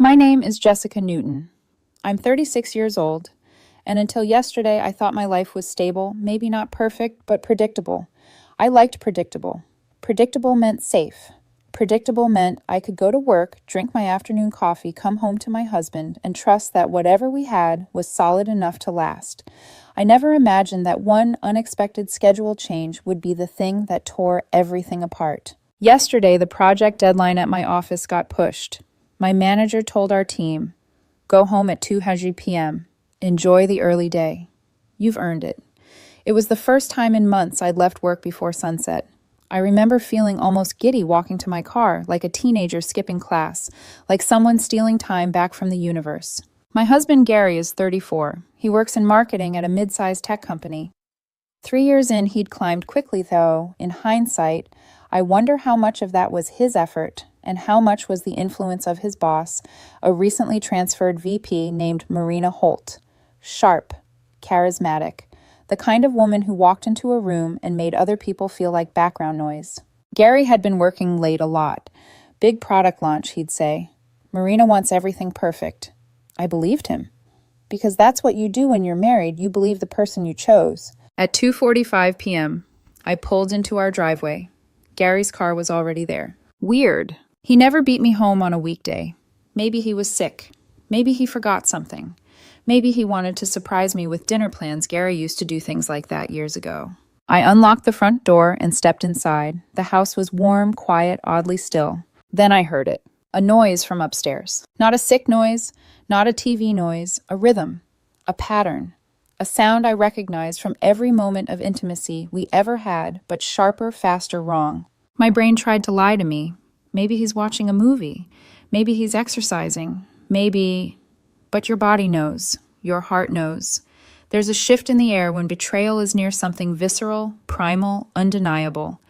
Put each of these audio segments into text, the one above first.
My name is Jessica Newton. I'm 36 years old, and until yesterday I thought my life was stable, maybe not perfect, but predictable. I liked predictable. Predictable meant safe. Predictable meant I could go to work, drink my afternoon coffee, come home to my husband, and trust that whatever we had was solid enough to last. I never imagined that one unexpected schedule change would be the thing that tore everything apart. Yesterday, the project deadline at my office got pushed. My manager told our team, "Go home at 2:00 p.m. Enjoy the early day. You've earned it." It was the first time in months I'd left work before sunset. I remember feeling almost giddy walking to my car, like a teenager skipping class, like someone stealing time back from the universe. My husband Gary is 34. He works in marketing at a mid-sized tech company. 3 years in, he'd climbed quickly, though. In hindsight, I wonder how much of that was his effort and how much was the influence of his boss, a recently transferred VP named Marina Holt. Sharp, charismatic, the kind of woman who walked into a room and made other people feel like background noise. Gary had been working late a lot. Big product launch, he'd say. Marina wants everything perfect. I believed him. Because that's what you do when you're married, you believe the person you chose. At 2:45 p.m., I pulled into our driveway. Gary's car was already there. Weird. He never beat me home on a weekday. Maybe he was sick. Maybe he forgot something. Maybe he wanted to surprise me with dinner plans. Gary used to do things like that years ago. I unlocked the front door and stepped inside. The house was warm, quiet, oddly still. Then I heard it. A noise from upstairs. Not a sick noise, not a TV noise, a rhythm, a pattern. A sound I recognized from every moment of intimacy we ever had, but sharper, faster, wrong. My brain tried to lie to me. Maybe he's watching a movie. Maybe he's exercising. Maybe... But your body knows. Your heart knows. There's a shift in the air when betrayal is near something visceral, primal, undeniable.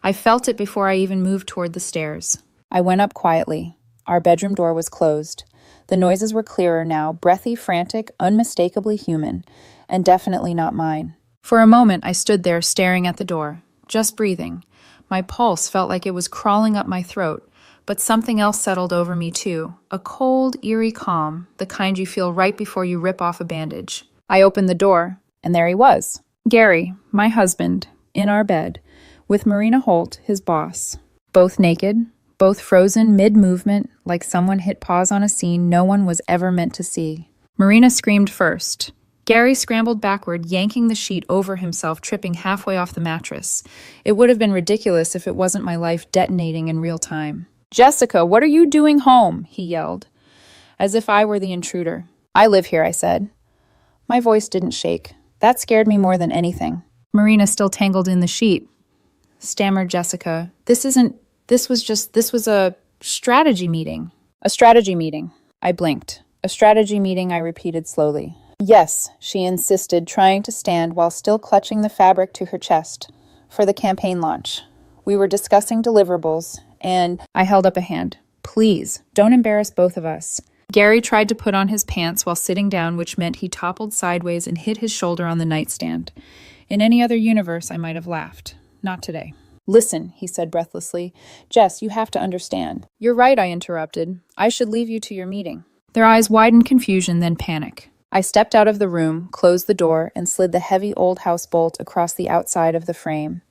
I felt it before I even moved toward the stairs. I went up quietly. Our bedroom door was closed. The noises were clearer now, breathy, frantic, unmistakably human, and definitely not mine. For a moment, I stood there staring at the door, just breathing. My pulse felt like it was crawling up my throat, but something else settled over me too, a cold, eerie calm, the kind you feel right before you rip off a bandage. I opened the door, and there he was. Gary, my husband, in our bed, with Marina Holt, his boss. Both naked, both frozen mid-movement, like someone hit pause on a scene no one was ever meant to see. Marina screamed first. Gary scrambled backward, yanking the sheet over himself, tripping halfway off the mattress. It would have been ridiculous if it wasn't my life detonating in real time. "Jessica, what are you doing home?" he yelled, as if I were the intruder. "I live here," I said. My voice didn't shake. That scared me more than anything. Marina still tangled in the sheet. Stammered Jessica. This was a strategy meeting." "A strategy meeting." I blinked. "A strategy meeting," I repeated slowly. "Yes," she insisted, trying to stand while still clutching the fabric to her chest. "For the campaign launch. We were discussing deliverables, and..." I held up a hand. "Please, don't embarrass both of us." Gary tried to put on his pants while sitting down, which meant he toppled sideways and hit his shoulder on the nightstand. In any other universe, I might have laughed. Not today. "Listen," he said breathlessly. "Jess, you have to understand." "You're right," I interrupted. "I should leave you to your meeting." Their eyes widened confusion, then panic. I stepped out of the room, closed the door, and slid the heavy old house bolt across the outside of the frame.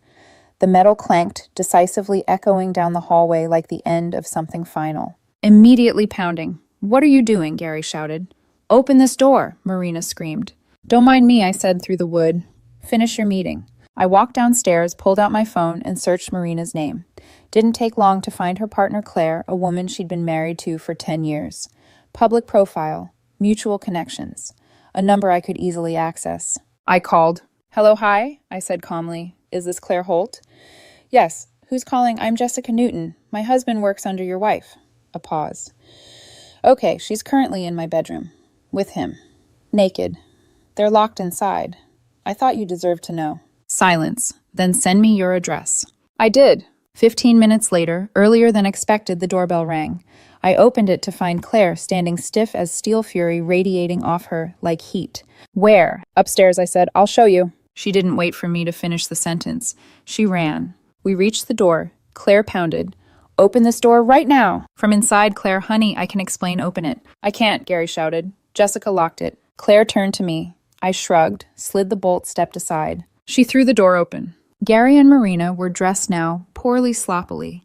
The metal clanked, decisively echoing down the hallway like the end of something final. Immediately pounding. "What are you doing?" Gary shouted. "Open this door," Marina screamed. "Don't mind me," I said through the wood. "Finish your meeting." I walked downstairs, pulled out my phone, and searched Marina's name. Didn't take long to find her partner Claire, a woman she'd been married to for 10 years. Public profile. Mutual connections. A number I could easily access. I called. "Hello, hi," I said calmly. "Is this Claire Holt?" "Yes. Who's calling?" "I'm Jessica Newton. My husband works under your wife." A pause. "Okay, she's currently in my bedroom. With him. Naked. They're locked inside. I thought you deserved to know." Silence. "Then send me your address." I did. 15 minutes later, earlier than expected, the doorbell rang. I opened it to find Claire standing stiff as steel fury radiating off her like heat. "Where?" "Upstairs," I said. "I'll show you." She didn't wait for me to finish the sentence. She ran. We reached the door. Claire pounded. Open this door right now. From inside, Claire, honey, I can explain, open it. I can't, Gary shouted. Jessica locked it. Claire turned to me. I shrugged, slid the bolt, stepped aside. She threw the door open. Gary and Marina were dressed now, poorly sloppily.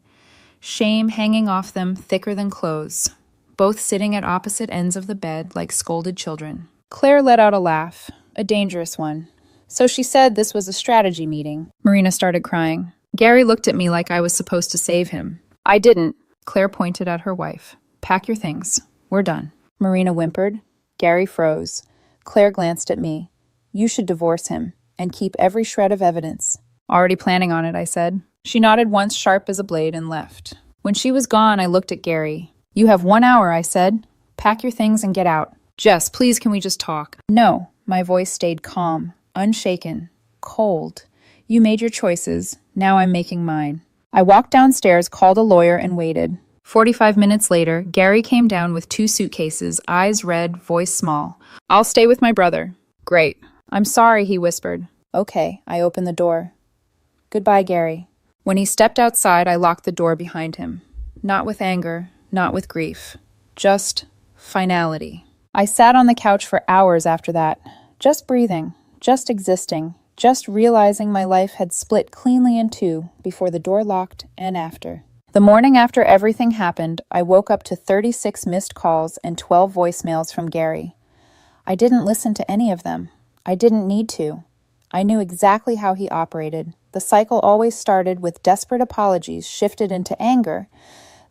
Shame hanging off them thicker than clothes, both sitting at opposite ends of the bed like scolded children. Claire let out a laugh, a dangerous one. So she said this was a strategy meeting. Marina started crying. Gary looked at me like I was supposed to save him. I didn't. Claire pointed at her wife. Pack your things. We're done. Marina whimpered. Gary froze. Claire glanced at me. You should divorce him and keep every shred of evidence. Already planning on it, I said. She nodded once, sharp as a blade, and left. When she was gone, I looked at Gary. You have 1 hour, I said. Pack your things and get out. Jess, please, can we just talk? No. My voice stayed calm, unshaken, cold. You made your choices. Now I'm making mine. I walked downstairs, called a lawyer, and waited. 45 minutes later, Gary came down with 2 suitcases, eyes red, voice small. I'll stay with my brother. Great. I'm sorry, he whispered. Okay, I opened the door. Goodbye, Gary. When he stepped outside, I locked the door behind him. Not with anger, not with grief. Just finality. I sat on the couch for hours after that, just breathing, just existing, just realizing my life had split cleanly in 2 before the door locked and after. The morning after everything happened, I woke up to 36 missed calls and 12 voicemails from Gary. I didn't listen to any of them. I didn't need to. I knew exactly how he operated. The cycle always started with desperate apologies, shifted into anger,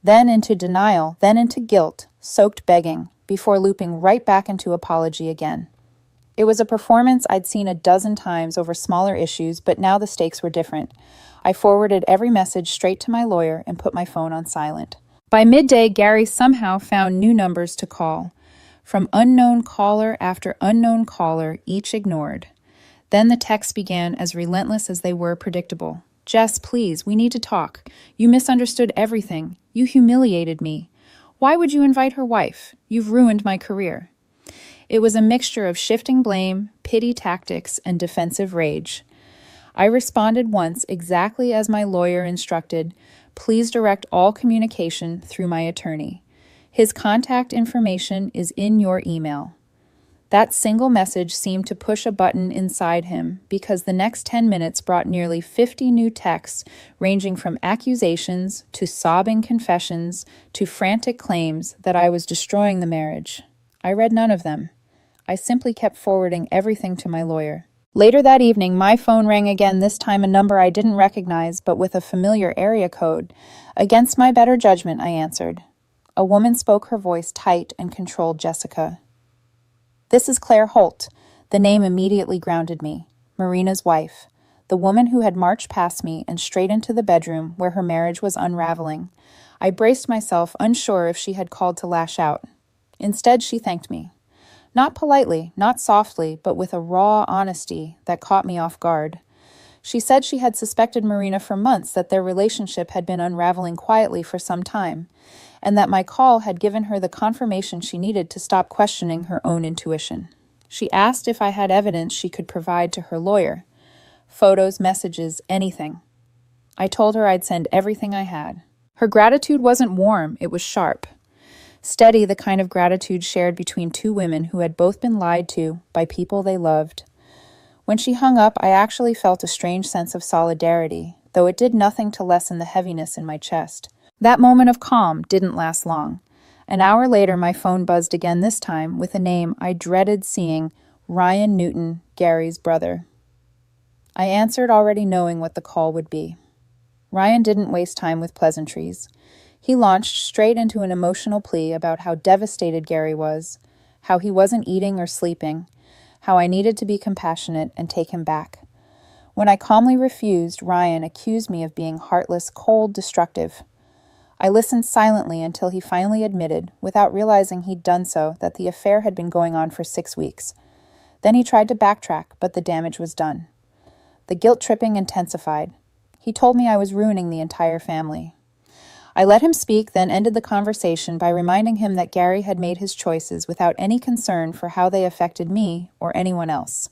then into denial, then into guilt, soaked begging, before looping right back into apology again. It was a performance I'd seen a dozen times over smaller issues, but now the stakes were different. I forwarded every message straight to my lawyer and put my phone on silent. By midday, Gary somehow found new numbers to call. From unknown caller after unknown caller, each ignored. Then the texts began as relentless as they were predictable. Jess, please, we need to talk. You misunderstood everything. You humiliated me. Why would you invite her wife? You've ruined my career. It was a mixture of shifting blame, pity tactics, and defensive rage. I responded once exactly as my lawyer instructed. Please direct all communication through my attorney. His contact information is in your email. That single message seemed to push a button inside him because the next 10 minutes brought nearly 50 new texts ranging from accusations to sobbing confessions to frantic claims that I was destroying the marriage. I read none of them. I simply kept forwarding everything to my lawyer. Later that evening, my phone rang again, this time a number I didn't recognize but with a familiar area code. Against my better judgment, I answered. A woman spoke, her voice tight and controlled. Jessica. This is Claire Holt. The name immediately grounded me. Marina's wife. The woman who had marched past me and straight into the bedroom where her marriage was unraveling. I braced myself, unsure if she had called to lash out. Instead, she thanked me. Not politely, not softly, but with a raw honesty that caught me off guard. She said she had suspected Marina for months that their relationship had been unraveling quietly for some time, and that my call had given her the confirmation she needed to stop questioning her own intuition. She asked if I had evidence she could provide to her lawyer. Photos, messages, anything. I told her I'd send everything I had. Her gratitude wasn't warm, it was sharp. Steady, the kind of gratitude shared between 2 women who had both been lied to by people they loved. When she hung up, I actually felt a strange sense of solidarity, though it did nothing to lessen the heaviness in my chest. That moment of calm didn't last long. An hour later, my phone buzzed again, this time with a name I dreaded seeing, Ryan Newton, Gary's brother. I answered, already knowing what the call would be. Ryan didn't waste time with pleasantries. He launched straight into an emotional plea about how devastated Gary was, how he wasn't eating or sleeping, how I needed to be compassionate and take him back. When I calmly refused, Ryan accused me of being heartless, cold, destructive. I listened silently until he finally admitted, without realizing he'd done so, that the affair had been going on for 6 weeks. Then he tried to backtrack, but the damage was done. The guilt-tripping intensified. He told me I was ruining the entire family. I let him speak, then ended the conversation by reminding him that Gary had made his choices without any concern for how they affected me or anyone else.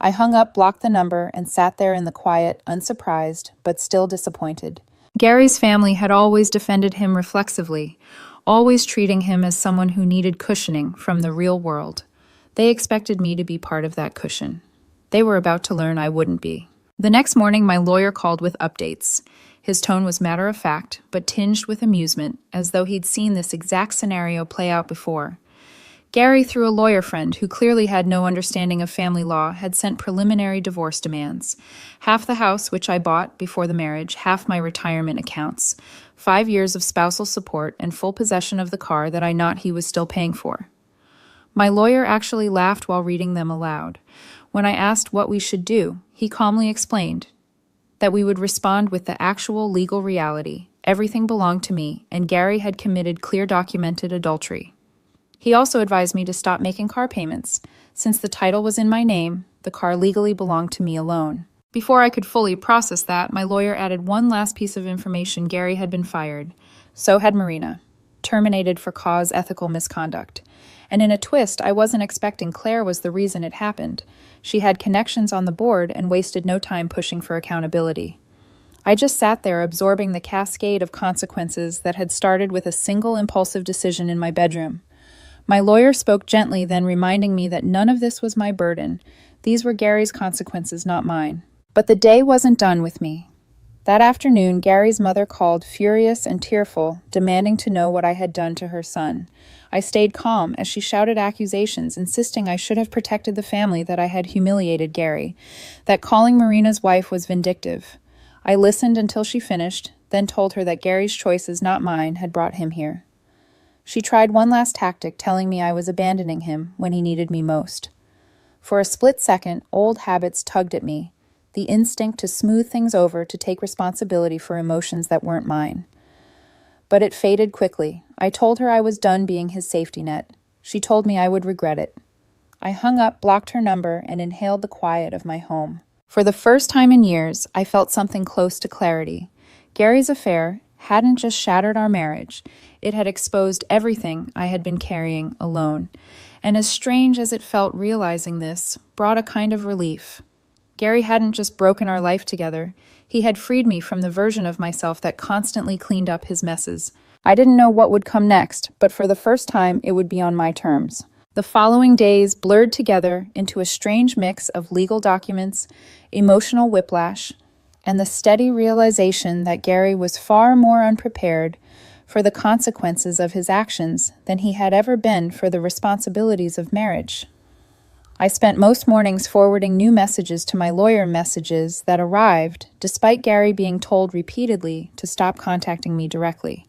I hung up, blocked the number, and sat there in the quiet, unsurprised, but still disappointed. Gary's family had always defended him reflexively, always treating him as someone who needed cushioning from the real world. They expected me to be part of that cushion. They were about to learn I wouldn't be. The next morning, my lawyer called with updates. His tone was matter of fact, but tinged with amusement, as though he'd seen this exact scenario play out before. Gary, through a lawyer friend who clearly had no understanding of family law, had sent preliminary divorce demands. Half the house, which I bought before the marriage, half my retirement accounts, 5 years of spousal support, and full possession of the car that I thought he was still paying for. My lawyer actually laughed while reading them aloud. When I asked what we should do, he calmly explained that we would respond with the actual legal reality. Everything belonged to me, and Gary had committed clear documented adultery. He also advised me to stop making car payments. Since the title was in my name, the car legally belonged to me alone. Before I could fully process that, my lawyer added one last piece of information. Gary had been fired. So had Marina, terminated for cause ethical misconduct. And in a twist, I wasn't expecting Claire was the reason it happened. She had connections on the board and wasted no time pushing for accountability. I just sat there absorbing the cascade of consequences that had started with a single impulsive decision in my bedroom. My lawyer spoke gently, then reminding me that none of this was my burden. These were Gary's consequences, not mine. But the day wasn't done with me. That afternoon, Gary's mother called, furious and tearful, demanding to know what I had done to her son. I stayed calm as she shouted accusations, insisting I should have protected the family, that I had humiliated Gary, that calling Marina's wife was vindictive. I listened until she finished, then told her that Gary's choices, not mine, had brought him here. She tried one last tactic, telling me I was abandoning him when he needed me most. For a split second, old habits tugged at me, the instinct to smooth things over, to take responsibility for emotions that weren't mine. But it faded quickly. I told her I was done being his safety net. She told me I would regret it. I hung up, blocked her number, and inhaled the quiet of my home. For the first time in years, I felt something close to clarity. Gary's affair hadn't just shattered our marriage, it had exposed everything I had been carrying alone. And as strange as it felt, realizing this brought a kind of relief. Gary hadn't just broken our life together, he had freed me from the version of myself that constantly cleaned up his messes. I didn't know what would come next, but for the first time it would be on my terms. The following days blurred together into a strange mix of legal documents, emotional whiplash, and the steady realization that Gary was far more unprepared for the consequences of his actions than he had ever been for the responsibilities of marriage. I spent most mornings forwarding new messages to my lawyer, messages that arrived despite Gary being told repeatedly to stop contacting me directly.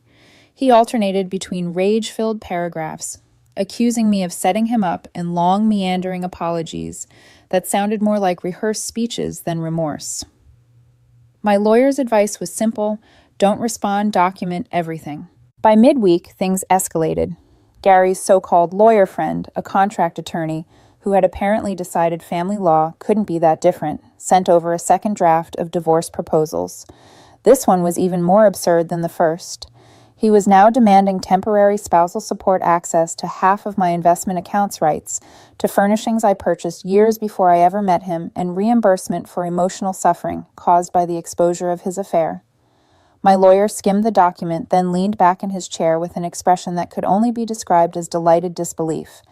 He alternated between rage-filled paragraphs, accusing me of setting him up, and long, meandering apologies that sounded more like rehearsed speeches than remorse. My lawyer's advice was simple: don't respond, document everything. By midweek, things escalated. Gary's so-called lawyer friend, a contract attorney who had apparently decided family law couldn't be that different, sent over a second draft of divorce proposals. This one was even more absurd than the first. He was now demanding temporary spousal support access to half of my investment accounts rights, to furnishings I purchased years before I ever met him, and reimbursement for emotional suffering caused by the exposure of his affair. My lawyer skimmed the document, then leaned back in his chair with an expression that could only be described as delighted disbelief.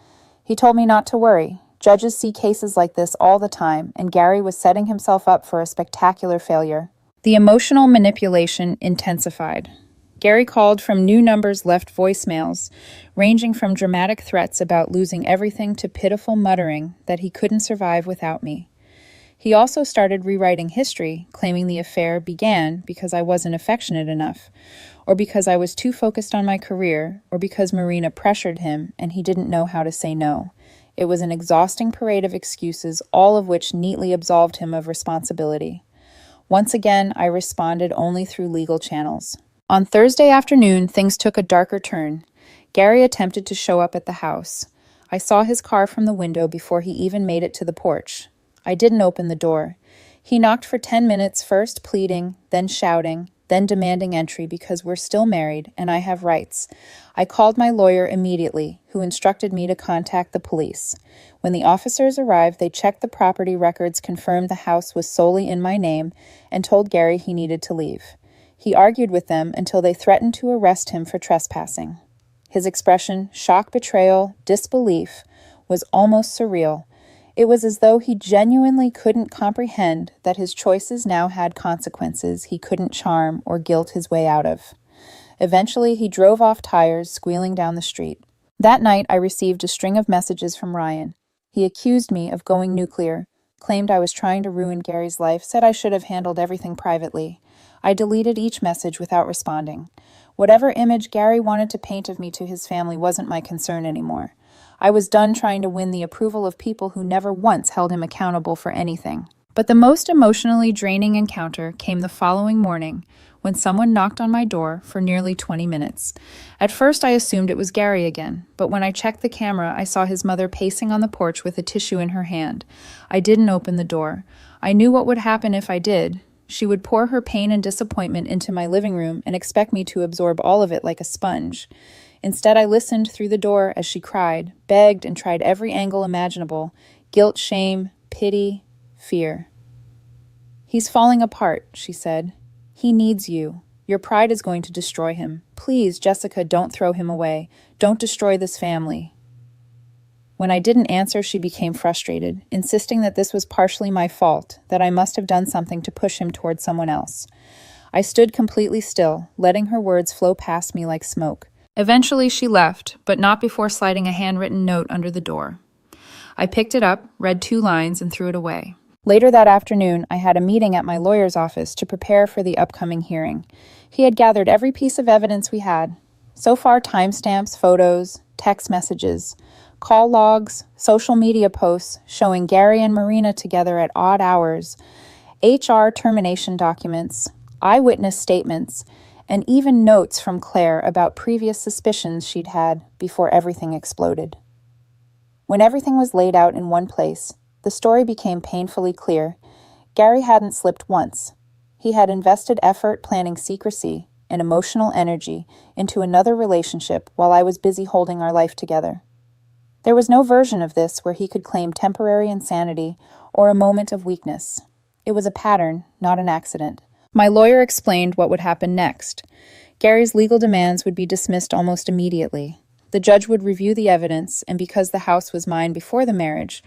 He told me not to worry. Judges see cases like this all the time, and Gary was setting himself up for a spectacular failure. The emotional manipulation intensified. Gary called from new numbers, left voicemails, ranging from dramatic threats about losing everything to pitiful muttering that he couldn't survive without me. He also started rewriting history, claiming the affair began because I wasn't affectionate enough, or because I was too focused on my career, or because Marina pressured him and he didn't know how to say no. It was an exhausting parade of excuses, all of which neatly absolved him of responsibility. Once again, I responded only through legal channels. On Thursday afternoon, things took a darker turn. Gary attempted to show up at the house. I saw his car from the window before he even made it to the porch. I didn't open the door. He knocked for 10 minutes, first pleading, then shouting, then demanding entry because we're still married and I have rights. I called my lawyer immediately, who instructed me to contact the police. When the officers arrived, they checked the property records, confirmed the house was solely in my name, and told Gary he needed to leave. He argued with them until they threatened to arrest him for trespassing. His expression, shock, betrayal, disbelief, was almost surreal. It was as though he genuinely couldn't comprehend that his choices now had consequences he couldn't charm or guilt his way out of. Eventually, he drove off tires, squealing down the street. That night, I received a string of messages from Ryan. He accused me of going nuclear, claimed I was trying to ruin Gary's life, said I should have handled everything privately. I deleted each message without responding. Whatever image Gary wanted to paint of me to his family wasn't my concern anymore. I was done trying to win the approval of people who never once held him accountable for anything. But the most emotionally draining encounter came the following morning, when someone knocked on my door for nearly 20 minutes. At first, I assumed it was Gary again, but when I checked the camera, I saw his mother pacing on the porch with a tissue in her hand. I didn't open the door. I knew what would happen if I did. She would pour her pain and disappointment into my living room and expect me to absorb all of it like a sponge. Instead, I listened through the door as she cried, begged, and tried every angle imaginable: guilt, shame, pity, fear. "He's falling apart," she said. "He needs you. Your pride is going to destroy him. Please, Jessica, don't throw him away. Don't destroy this family." When I didn't answer, she became frustrated, insisting that this was partially my fault, that I must have done something to push him toward someone else. I stood completely still, letting her words flow past me like smoke. Eventually, she left, but not before sliding a handwritten note under the door. I picked it up, read 2 lines, and threw it away. Later that afternoon, I had a meeting at my lawyer's office to prepare for the upcoming hearing. He had gathered every piece of evidence we had. So far, timestamps, photos, text messages, call logs, social media posts showing Gary and Marina together at odd hours, HR termination documents, eyewitness statements, and even notes from Claire about previous suspicions she'd had before everything exploded. When everything was laid out in one place, the story became painfully clear. Gary hadn't slipped once. He had invested effort planning secrecy and emotional energy into another relationship while I was busy holding our life together. There was no version of this where he could claim temporary insanity or a moment of weakness. It was a pattern, not an accident. My lawyer explained what would happen next. Gary's legal demands would be dismissed almost immediately. The judge would review the evidence, and because the house was mine before the marriage,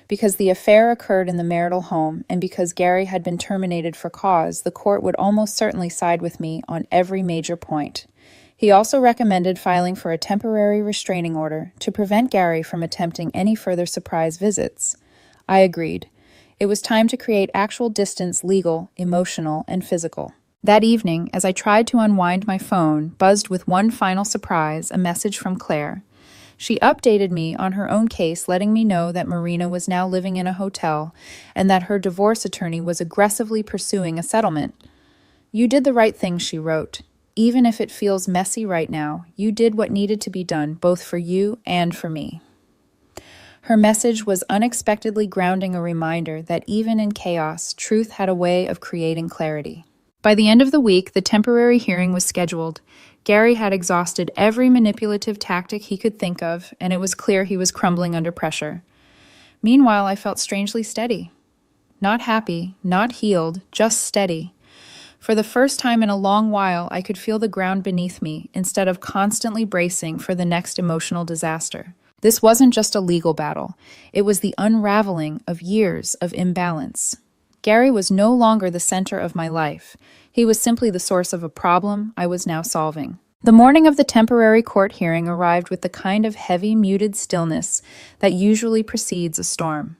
because the affair occurred in the marital home, and because Gary had been terminated for cause, the court would almost certainly side with me on every major point. He also recommended filing for a temporary restraining order to prevent Gary from attempting any further surprise visits. I agreed. It was time to create actual distance, legal, emotional, and physical. That evening, as I tried to unwind my phone, buzzed with one final surprise, a message from Claire. She updated me on her own case, letting me know that Marina was now living in a hotel and that her divorce attorney was aggressively pursuing a settlement. "You did the right thing," she wrote. "Even if it feels messy right now, you did what needed to be done, both for you and for me." Her message was unexpectedly grounding, a reminder that even in chaos, truth had a way of creating clarity. By the end of the week, the temporary hearing was scheduled. Gary had exhausted every manipulative tactic he could think of, and it was clear he was crumbling under pressure. Meanwhile, I felt strangely steady. Not happy, not healed, just steady. For the first time in a long while, I could feel the ground beneath me instead of constantly bracing for the next emotional disaster. This wasn't just a legal battle. It was the unraveling of years of imbalance. Gary was no longer the center of my life. He was simply the source of a problem I was now solving. The morning of the temporary court hearing arrived with the kind of heavy, muted stillness that usually precedes a storm.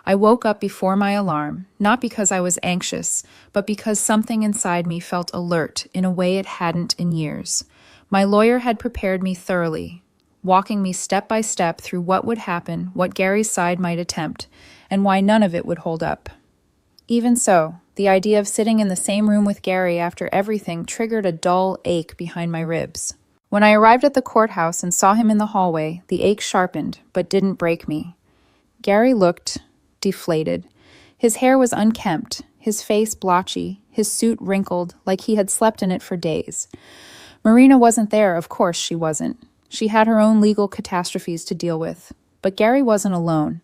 I woke up before my alarm, not because I was anxious, but because something inside me felt alert in a way it hadn't in years. My lawyer had prepared me thoroughly, walking me step by step through what would happen, what Gary's side might attempt, and why none of it would hold up. Even so, the idea of sitting in the same room with Gary after everything triggered a dull ache behind my ribs. When I arrived at the courthouse and saw him in the hallway, the ache sharpened, but didn't break me. Gary looked deflated. His hair was unkempt, his face blotchy, his suit wrinkled like he had slept in it for days. Marina wasn't there, of course she wasn't. She had her own legal catastrophes to deal with. But Gary wasn't alone.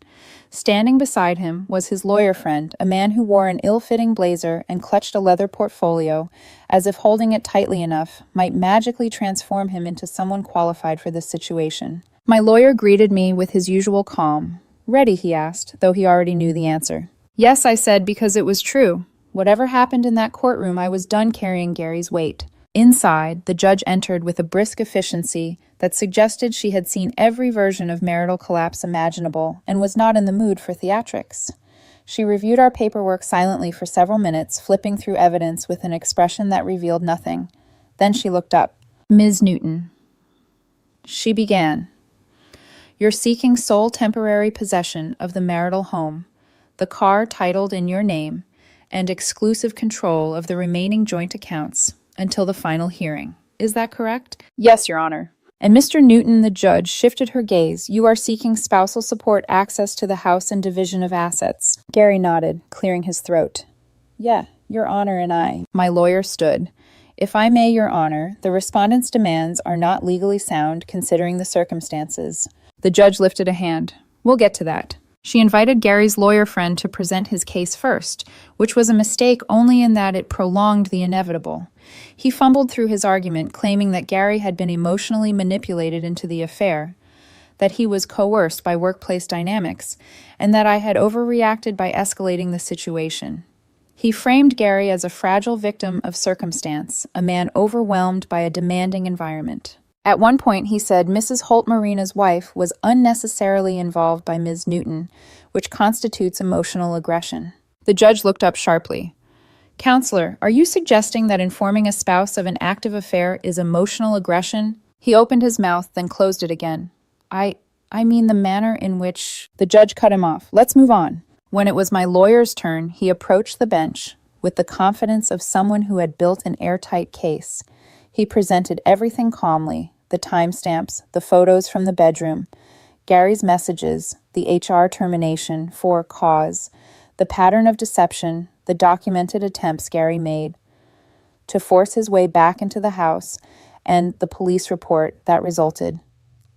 Standing beside him was his lawyer friend, a man who wore an ill-fitting blazer and clutched a leather portfolio, as if holding it tightly enough might magically transform him into someone qualified for this situation. My lawyer greeted me with his usual calm. "Ready?" he asked, though he already knew the answer. "Yes," I said, because it was true. Whatever happened in that courtroom, I was done carrying Gary's weight. Inside, the judge entered with a brisk efficiency that suggested she had seen every version of marital collapse imaginable and was not in the mood for theatrics. She reviewed our paperwork silently for several minutes, flipping through evidence with an expression that revealed nothing. Then she looked up. "Ms. Newton," she began, "you're seeking sole temporary possession of the marital home, the car titled in your name, and exclusive control of the remaining joint accounts until the final hearing. Is that correct?" "Yes, Your Honor." And Mr. Newton, the judge, shifted her gaze. "You are seeking spousal support access to the house and division of assets." Gary nodded, clearing his throat. "Yeah, Your Honor and I." My lawyer stood. "If I may, Your Honor, the respondent's demands are not legally sound considering the circumstances." The judge lifted a hand. "We'll get to that." She invited Gary's lawyer friend to present his case first, which was a mistake only in that it prolonged the inevitable. He fumbled through his argument, claiming that Gary had been emotionally manipulated into the affair, that he was coerced by workplace dynamics, and that I had overreacted by escalating the situation. He framed Gary as a fragile victim of circumstance, a man overwhelmed by a demanding environment. At one point, he said Mrs. Holt Marina's wife was unnecessarily involved by Ms. Newton, which constitutes emotional aggression. The judge looked up sharply. "Counselor, are you suggesting that informing a spouse of an active affair is emotional aggression?" He opened his mouth, then closed it again. I mean the manner in which—" The judge cut him off. "Let's move on." When it was my lawyer's turn, he approached the bench with the confidence of someone who had built an airtight case. He presented everything calmly: the timestamps, the photos from the bedroom, Gary's messages, the HR termination for cause, the pattern of deception, the documented attempts Gary made to force his way back into the house, and the police report that resulted.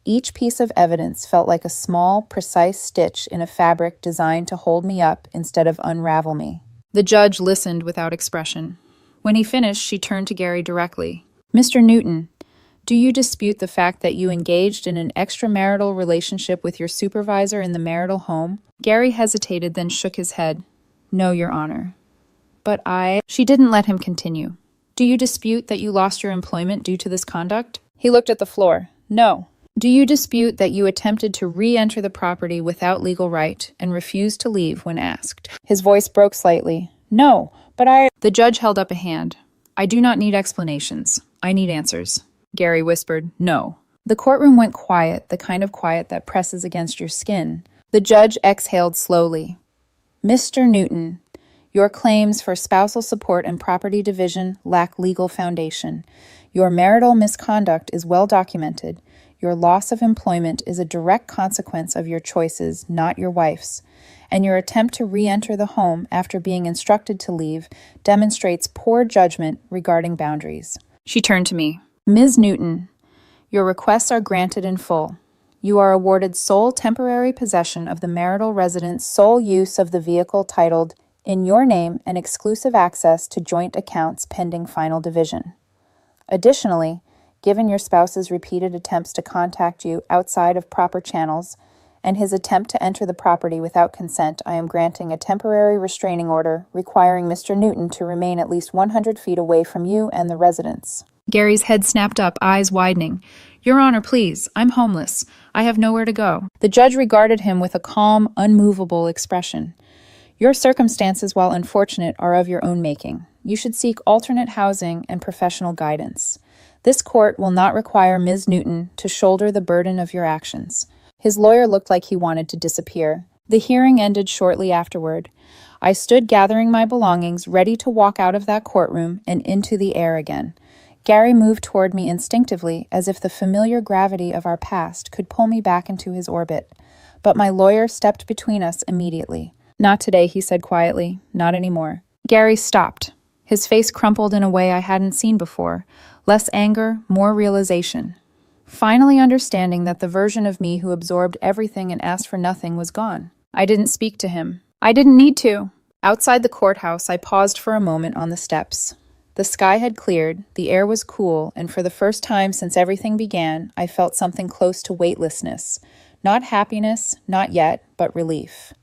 Each piece of evidence felt like a small, precise stitch in a fabric designed to hold me up instead of unravel me. The judge listened without expression. When he finished, she turned to Gary directly. "Mr. Newton, do you dispute the fact that you engaged in an extramarital relationship with your supervisor in the marital home?" Gary hesitated, then shook his head. "No, Your Honor." "But She didn't let him continue. "Do you dispute that you lost your employment due to this conduct?" He looked at the floor. "No." "Do you dispute that you attempted to re-enter the property without legal right and refused to leave when asked?" His voice broke slightly. "No, but The judge held up a hand. "I do not need explanations. I need answers." Gary whispered, "No." The courtroom went quiet, the kind of quiet that presses against your skin. The judge exhaled slowly. "Mr. Newton, your claims for spousal support and property division lack legal foundation. Your marital misconduct is well documented. Your loss of employment is a direct consequence of your choices, not your wife's. And your attempt to re-enter the home after being instructed to leave demonstrates poor judgment regarding boundaries." She turned to me. "Ms. Newton, your requests are granted in full. You are awarded sole temporary possession of the marital residence, sole use of the vehicle titled in your name, and exclusive access to joint accounts pending final division. Additionally, given your spouse's repeated attempts to contact you outside of proper channels and his attempt to enter the property without consent, I am granting a temporary restraining order requiring Mr. Newton to remain at least 100 feet away from you and the residence." Gary's head snapped up, eyes widening. "Your Honor, please. I'm homeless. I have nowhere to go." The judge regarded him with a calm, unmovable expression. "Your circumstances, while unfortunate, are of your own making. You should seek alternate housing and professional guidance. This court will not require Ms. Newton to shoulder the burden of your actions." His lawyer looked like he wanted to disappear. The hearing ended shortly afterward. I stood gathering my belongings, ready to walk out of that courtroom and into the air again. Gary moved toward me instinctively, as if the familiar gravity of our past could pull me back into his orbit. But my lawyer stepped between us immediately. "Not today," he said quietly. "Not anymore." Gary stopped. His face crumpled in a way I hadn't seen before. Less anger, more realization. finally understanding that the version of me who absorbed everything and asked for nothing was gone. I didn't speak to him. I didn't need to. Outside the courthouse, I paused for a moment on the steps. The sky had cleared, the air was cool, and for the first time since everything began, I felt something close to weightlessness. Not happiness, not yet, but relief.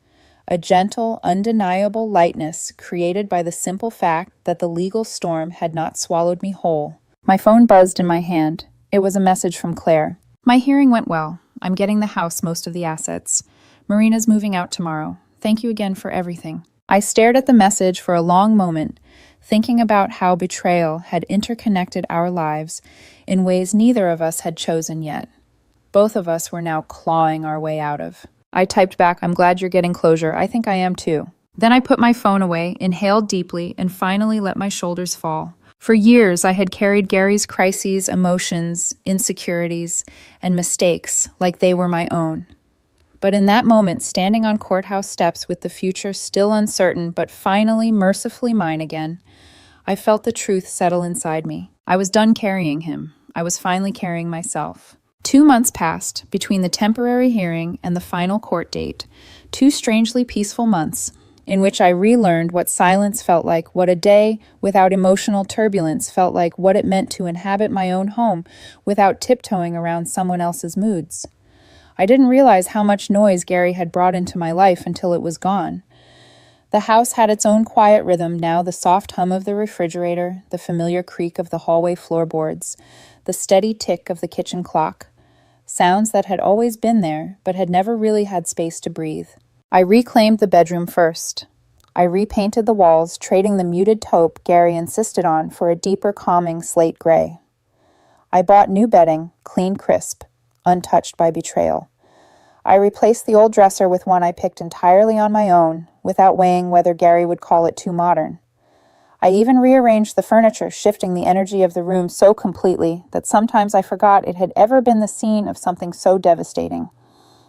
A gentle, undeniable lightness created by the simple fact that the legal storm had not swallowed me whole. My phone buzzed in my hand. It was a message from Claire. My hearing went well. I'm getting the house most of the assets. Marina's moving out tomorrow. Thank you again for everything. I stared at the message for a long moment, thinking about how betrayal had interconnected our lives in ways neither of us had chosen yet. Both of us were now clawing our way out of. I typed back, I'm glad you're getting closure. I think I am too. Then I put my phone away, inhaled deeply, and finally let my shoulders fall. For years, I had carried Gary's crises, emotions, insecurities, and mistakes like they were my own. But in that moment, standing on courthouse steps with the future still uncertain but finally mercifully mine again, I felt the truth settle inside me. I was done carrying him. I was finally carrying myself. 2 months passed between the temporary hearing and the final court date, 2 strangely peaceful months in which I relearned what silence felt like, what a day without emotional turbulence felt like, what it meant to inhabit my own home without tiptoeing around someone else's moods. I didn't realize how much noise Gary had brought into my life until it was gone. The house had its own quiet rhythm now, the soft hum of the refrigerator, the familiar creak of the hallway floorboards, the steady tick of the kitchen clock. Sounds that had always been there, but had never really had space to breathe. I reclaimed the bedroom first. I repainted the walls, trading the muted taupe Gary insisted on for a deeper, calming slate gray. I bought new bedding, clean crisp, untouched by betrayal. I replaced the old dresser with one I picked entirely on my own, without weighing whether Gary would call it too modern. I even rearranged the furniture, shifting the energy of the room so completely that sometimes I forgot it had ever been the scene of something so devastating.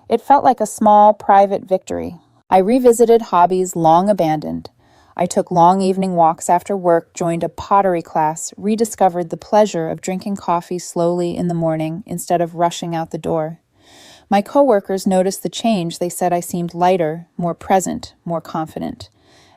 It felt like a small, private victory. I revisited hobbies long abandoned. I took long evening walks after work, joined a pottery class, rediscovered the pleasure of drinking coffee slowly in the morning instead of rushing out the door. My coworkers noticed the change. They said I seemed lighter, more present, more confident.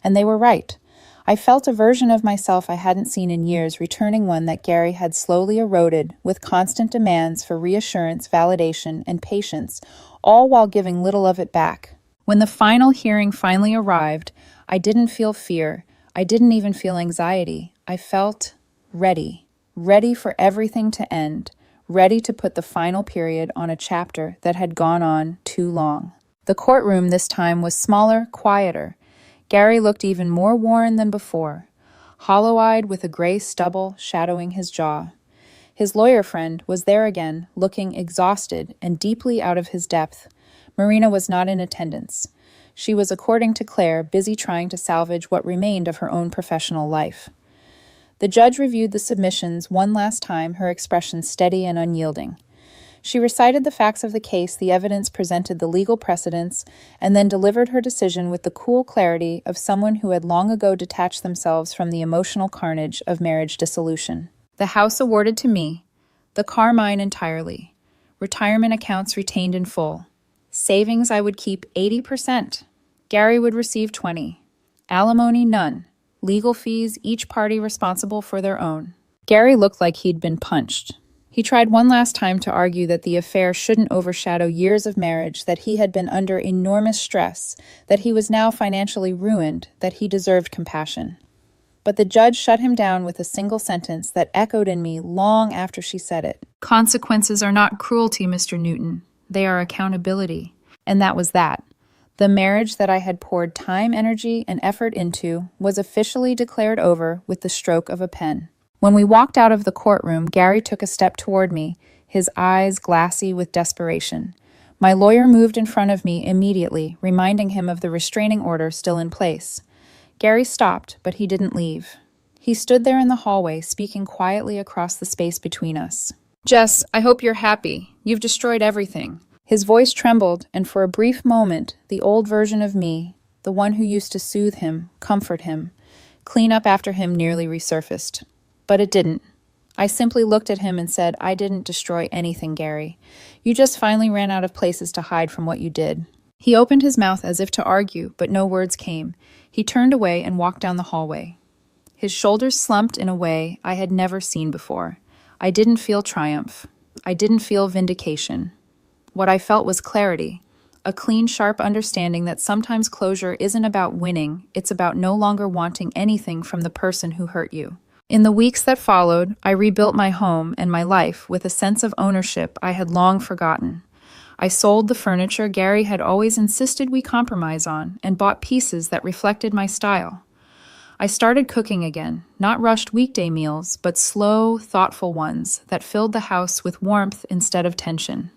And they were right. I felt a version of myself I hadn't seen in years, returning one that Gary had slowly eroded with constant demands for reassurance, validation, and patience, all while giving little of it back. When the final hearing finally arrived, I didn't feel fear. I didn't even feel anxiety. I felt ready. Ready for everything to end. Ready to put the final period on a chapter that had gone on too long. The courtroom this time was smaller, quieter. Gary looked even more worn than before, hollow-eyed with a gray stubble shadowing his jaw. His lawyer friend was there again, looking exhausted and deeply out of his depth. Marina was not in attendance. She was, according to Claire, busy trying to salvage what remained of her own professional life. The judge reviewed the submissions one last time, her expression steady and unyielding. She recited the facts of the case, the evidence presented, the legal precedents, and then delivered her decision with the cool clarity of someone who had long ago detached themselves from the emotional carnage of marriage dissolution. The house awarded to me, the car mine entirely, retirement accounts retained in full, savings I would keep 80%, Gary would receive 20%, alimony none, legal fees each party responsible for their own. Gary looked like he'd been punched. He tried one last time to argue that the affair shouldn't overshadow years of marriage, that he had been under enormous stress, that he was now financially ruined, that he deserved compassion. But the judge shut him down with a single sentence that echoed in me long after she said it. Consequences are not cruelty, Mr. Newton. They are accountability. And that was that. The marriage that I had poured time, energy, and effort into was officially declared over with the stroke of a pen. When we walked out of the courtroom, Gary took a step toward me, his eyes glassy with desperation. My lawyer moved in front of me immediately, reminding him of the restraining order still in place. Gary stopped, but he didn't leave. He stood there in the hallway, speaking quietly across the space between us. Jess, I hope you're happy. You've destroyed everything. His voice trembled, and for a brief moment, the old version of me, the one who used to soothe him, comfort him, clean up after him, nearly resurfaced. But it didn't. I simply looked at him and said, I didn't destroy anything, Gary. You just finally ran out of places to hide from what you did. He opened his mouth as if to argue, but no words came. He turned away and walked down the hallway. His shoulders slumped in a way I had never seen before. I didn't feel triumph. I didn't feel vindication. What I felt was clarity, a clean, sharp understanding that sometimes closure isn't about winning, it's about no longer wanting anything from the person who hurt you. In the weeks that followed, I rebuilt my home and my life with a sense of ownership I had long forgotten. I sold the furniture Gary had always insisted we compromise on and bought pieces that reflected my style. I started cooking again, not rushed weekday meals, but slow, thoughtful ones that filled the house with warmth instead of tension.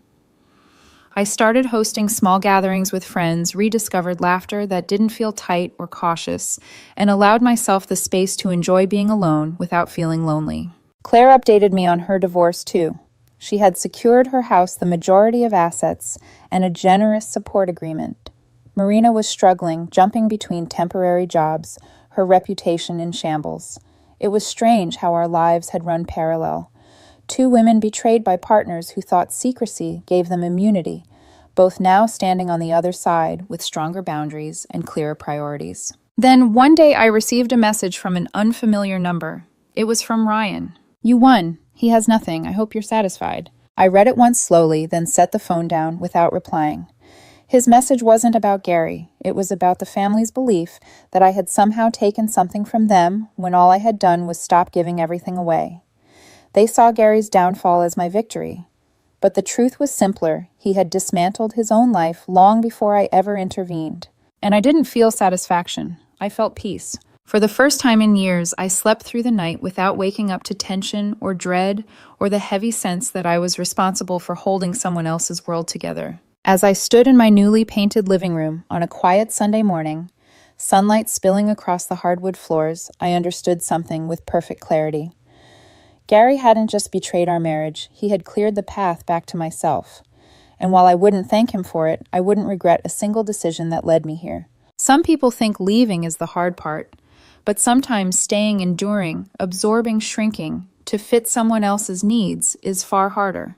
I started hosting small gatherings with friends, rediscovered laughter that didn't feel tight or cautious, and allowed myself the space to enjoy being alone without feeling lonely. Claire updated me on her divorce, too. She had secured her house the majority of assets and a generous support agreement. Marina was struggling, jumping between temporary jobs, her reputation in shambles. It was strange how our lives had run parallel. Two women betrayed by partners who thought secrecy gave them immunity, both now standing on the other side with stronger boundaries and clearer priorities. Then one day I received a message from an unfamiliar number. It was from Ryan. You won. He has nothing. I hope you're satisfied. I read it once slowly, then set the phone down without replying. His message wasn't about Gary. It was about the family's belief that I had somehow taken something from them when all I had done was stop giving everything away. They saw Gary's downfall as my victory. But the truth was simpler. He had dismantled his own life long before I ever intervened. And I didn't feel satisfaction. I felt peace. For the first time in years, I slept through the night without waking up to tension or dread or the heavy sense that I was responsible for holding someone else's world together. As I stood in my newly painted living room on a quiet Sunday morning, sunlight spilling across the hardwood floors, I understood something with perfect clarity. Gary hadn't just betrayed our marriage, he had cleared the path back to myself. And while I wouldn't thank him for it, I wouldn't regret a single decision that led me here. Some people think leaving is the hard part, but sometimes staying, enduring, absorbing, shrinking to fit someone else's needs is far harder.